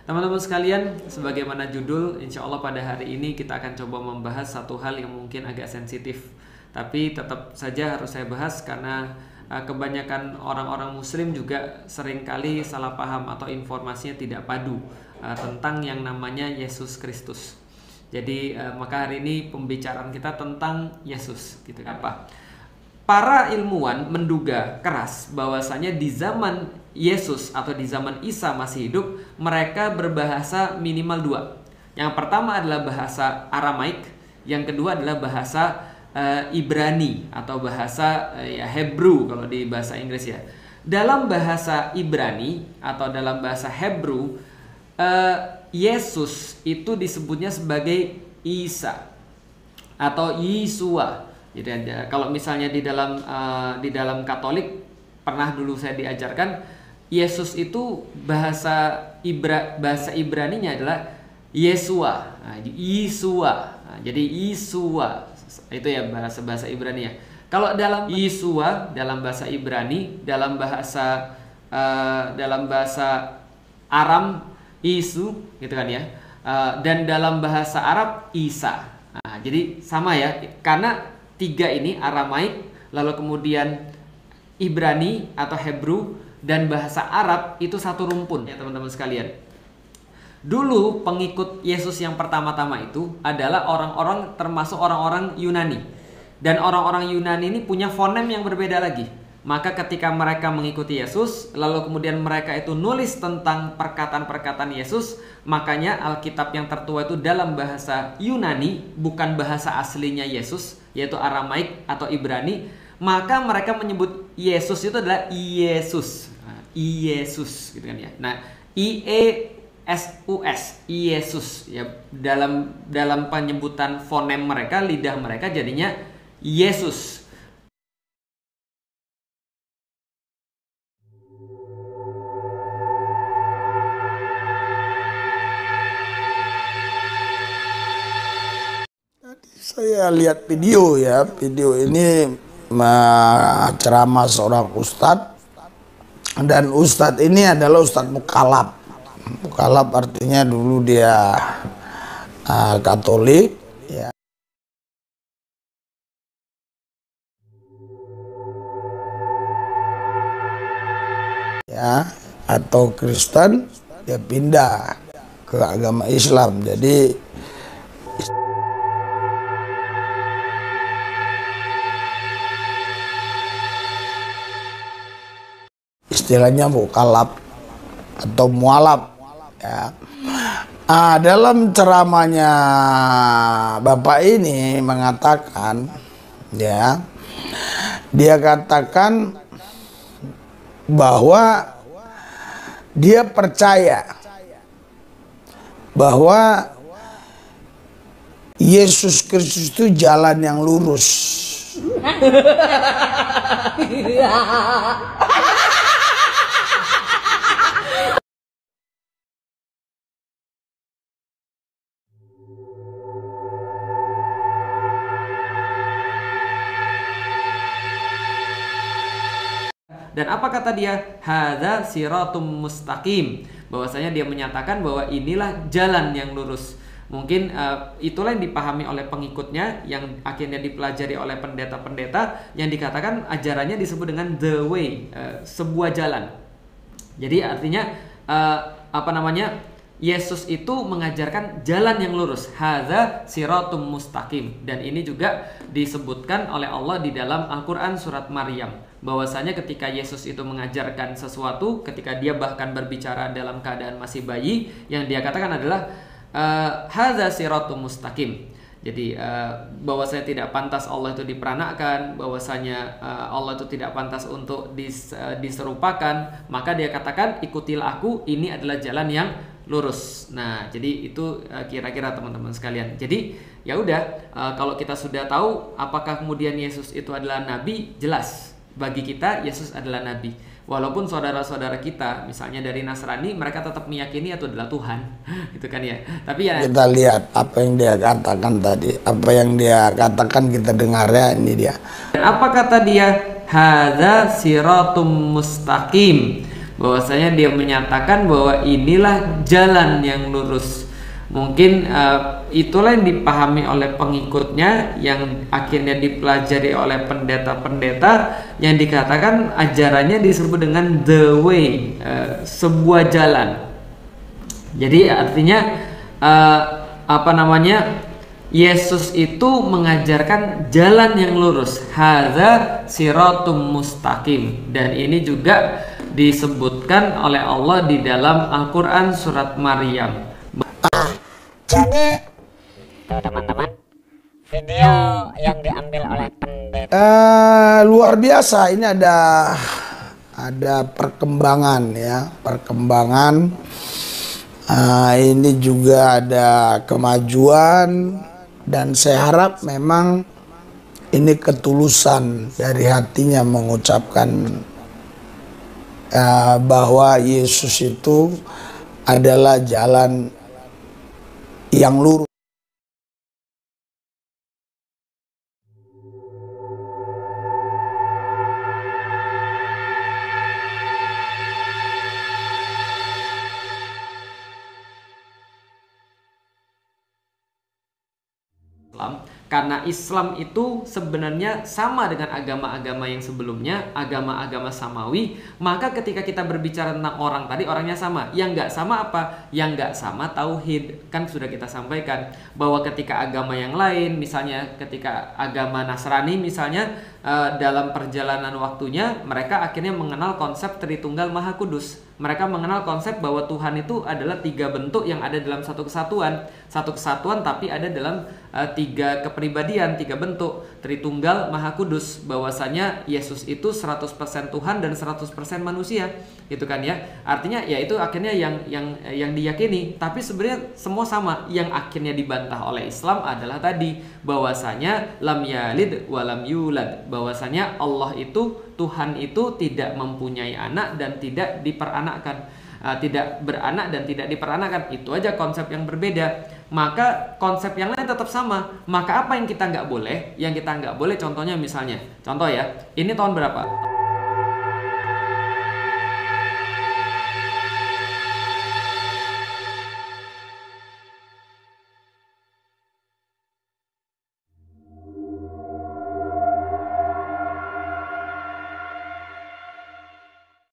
Teman-teman sekalian, sebagaimana judul, insya Allah pada hari ini kita akan coba membahas satu hal yang mungkin agak sensitif, tapi tetap saja harus saya bahas karena kebanyakan orang-orang muslim juga seringkali salah paham atau informasinya tidak padu tentang yang namanya Yesus Kristus. Jadi maka hari ini pembicaraan kita tentang Yesus, gitu kan Pak. Para ilmuwan menduga keras bahwasanya di zaman Yesus atau di zaman Isa masih hidup, mereka berbahasa minimal dua. Yang pertama adalah bahasa Aramaik, yang kedua adalah bahasa Ibrani atau bahasa Hebrew kalau di bahasa Inggris ya. Dalam bahasa Ibrani atau dalam bahasa Hebrew, Yesus itu disebutnya sebagai Isa atau Yesua. Jadi kalau misalnya di dalam Katolik pernah dulu saya diajarkan Yesus itu bahasa Ibraninya adalah Yesua. Yesua. Jadi Yesua itu ya bahasa Ibrani ya. Kalau dalam Yesua dalam bahasa Ibrani, dalam bahasa Aram Isu gitu kan ya. Dan dalam bahasa Arab Isa. Nah, jadi sama ya, karena tiga ini Aramaik, lalu kemudian Ibrani atau Hebrew dan bahasa Arab itu satu rumpun ya teman-teman sekalian. Dulu pengikut Yesus yang pertama-tama itu adalah orang-orang termasuk orang-orang Yunani. Dan orang-orang Yunani ini punya fonem yang berbeda lagi. Maka ketika mereka mengikuti Yesus, lalu kemudian mereka itu nulis tentang perkataan-perkataan Yesus, makanya Alkitab yang tertua itu dalam bahasa Yunani, bukan bahasa aslinya Yesus, yaitu Aramaik atau Ibrani. Maka mereka menyebut Yesus itu adalah Yesus. Yesus gitu kan ya. Nah, IESUS, Yesus ya, dalam penyebutan fonem mereka, lidah mereka jadinya Yesus. Saya lihat video ya, video ini ceramah seorang ustadz, dan ustadz ini adalah ustadz mukalab. Mukalab artinya dulu dia Katolik ya, atau Kristen, dia pindah ke agama Islam. Jadi istilahnya mukalab atau mualaf ya. Dalam ceramahnya Bapak ini mengatakan ya, dia katakan bahwa dia percaya bahwa Yesus Kristus itu jalan yang lurus. Dan apa kata dia? Hadza siratum mustaqim. Bahwasanya dia menyatakan bahwa inilah jalan yang lurus. Mungkin itulah yang dipahami oleh pengikutnya, yang akhirnya dipelajari oleh pendeta-pendeta, yang dikatakan ajarannya disebut dengan the way, sebuah jalan. Jadi artinya Yesus itu mengajarkan jalan yang lurus. Hadza siratum mustaqim. Dan ini juga disebutkan oleh Allah di dalam Al-Quran surat Maryam, bahwasanya ketika Yesus itu mengajarkan sesuatu, ketika dia bahkan berbicara dalam keadaan masih bayi, yang dia katakan adalah hadza siratum mustaqim. Jadi bahwasanya tidak pantas Allah itu diperanakkan, bahwasanya Allah itu tidak pantas untuk diserupakan, maka dia katakan ikutilah aku, ini adalah jalan yang lurus. Nah, jadi itu kira-kira teman-teman sekalian. Jadi ya udah, kalau kita sudah tahu apakah kemudian Yesus itu adalah nabi, jelas bagi kita Yesus adalah nabi. Walaupun saudara-saudara kita misalnya dari Nasrani, mereka tetap meyakini itu adalah Tuhan. Gitu kan ya. Tapi ya Kita lihat apa yang dia katakan tadi, apa yang dia katakan kita dengar ya, ini dia. dan apa kata dia? Hadza siratum mustaqim. Bahwasanya dia menyatakan bahwa inilah jalan yang lurus. Mungkin itulah yang dipahami oleh pengikutnya, yang akhirnya dipelajari oleh pendeta-pendeta, yang dikatakan ajarannya disebut dengan the way, sebuah jalan. Jadi artinya Yesus itu mengajarkan jalan yang lurus. Hadza siratum mustaqim. Dan ini juga disebutkan oleh Allah di dalam Al-Qur'an surat Maryam. Jadi teman-teman, video yang diambil oleh pendeta Luar biasa, ini ada perkembangan ya, perkembangan. Ini juga ada kemajuan, dan saya harap memang ini ketulusan dari hatinya mengucapkan bahwa Yesus itu adalah jalan yang lurus. Karena Islam itu sebenarnya sama dengan agama-agama yang sebelumnya, agama-agama samawi. Maka ketika kita berbicara tentang orang tadi, orangnya sama. Yang nggak sama apa? Yang nggak sama tauhid. Kan sudah kita sampaikan bahwa ketika agama yang lain, misalnya ketika agama Nasrani misalnya, dalam perjalanan waktunya mereka akhirnya mengenal konsep Tritunggal Maha Kudus. Mereka mengenal konsep bahwa Tuhan itu adalah 3 bentuk yang ada dalam satu kesatuan. Satu kesatuan tapi ada dalam 3 kepribadian, 3 bentuk. Tritunggal Maha Kudus. Bahwasanya Yesus itu 100% Tuhan dan 100% manusia. Gitu kan ya. Artinya ya itu akhirnya yang diyakini. Tapi sebenarnya semua sama. Yang akhirnya dibantah oleh Islam adalah tadi, bahwasanya lam yalid wa lam yulad. Bahwasanya Allah itu, Tuhan itu tidak mempunyai anak dan tidak diperanakkan, tidak beranak dan tidak diperanakkan. Itu aja konsep yang berbeda. Maka konsep yang lain tetap sama. Maka apa yang kita nggak boleh? Yang kita nggak boleh, contohnya misalnya, contoh ya, ini tahun berapa?